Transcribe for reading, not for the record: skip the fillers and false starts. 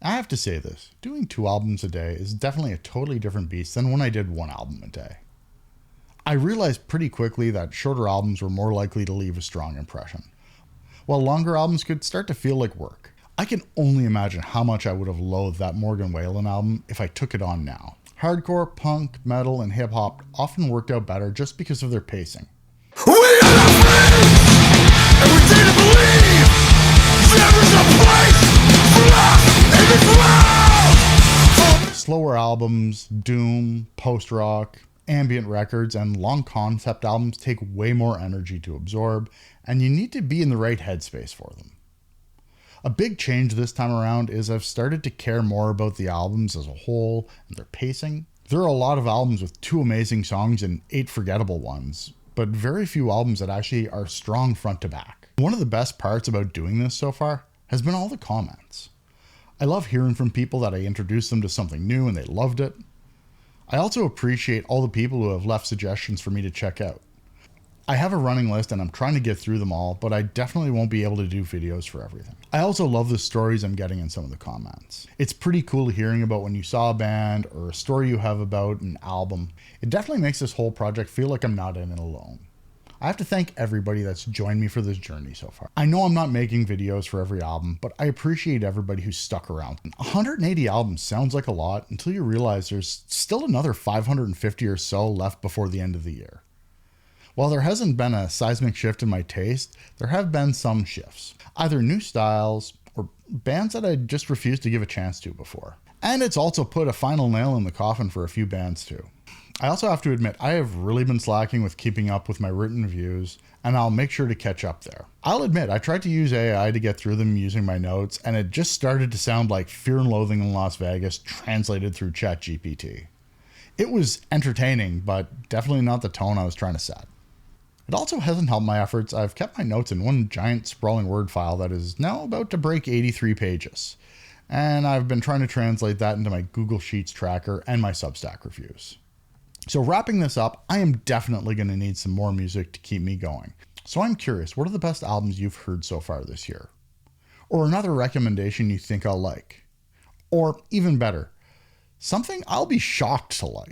I have to say this, doing 2 albums a day is definitely a totally different beast than when I did 1 album a day. I realized pretty quickly that shorter albums were more likely to leave a strong impression, while longer albums could start to feel like work. I can only imagine how much I would have loathed that Morgan Wallen album if I took it on now. Hardcore, punk, metal, and hip-hop often worked out better just because of their pacing. We are not free, and we didn't believe there is a place for us in this world. Slower albums, doom, post-rock, ambient records, and long concept albums take way more energy to absorb, and you need to be in the right headspace for them. A big change this time around is I've started to care more about the albums as a whole and their pacing. There are a lot of albums with 2 amazing songs and 8 forgettable ones, but very few albums that actually are strong front to back. One of the best parts about doing this so far has been all the comments. I love hearing from people that I introduced them to something new and they loved it. I also appreciate all the people who have left suggestions for me to check out. I have a running list and I'm trying to get through them all, but I definitely won't be able to do videos for everything. I also love the stories I'm getting in some of the comments. It's pretty cool hearing about when you saw a band or a story you have about an album. It definitely makes this whole project feel like I'm not in it alone. I have to thank everybody that's joined me for this journey so far. I know I'm not making videos for every album, but I appreciate everybody who's stuck around. 180 albums sounds like a lot until you realize there's still another 550 or so left before the end of the year. While there hasn't been a seismic shift in my taste, there have been some shifts. Either new styles or bands that I just refused to give a chance to before. And it's also put a final nail in the coffin for a few bands too. I also have to admit, I have really been slacking with keeping up with my written reviews, and I'll make sure to catch up there. I'll admit, I tried to use AI to get through them using my notes, and it just started to sound like Fear and Loathing in Las Vegas translated through ChatGPT. It was entertaining, but definitely not the tone I was trying to set. It also hasn't helped my efforts. I've kept my notes in one giant sprawling Word file that is now about to break 83 pages. And I've been trying to translate that into my Google Sheets tracker and my Substack reviews. So wrapping this up, I am definitely going to need some more music to keep me going. So I'm curious, what are the best albums you've heard so far this year? Or another recommendation you think I'll like? Or even better, something I'll be shocked to like.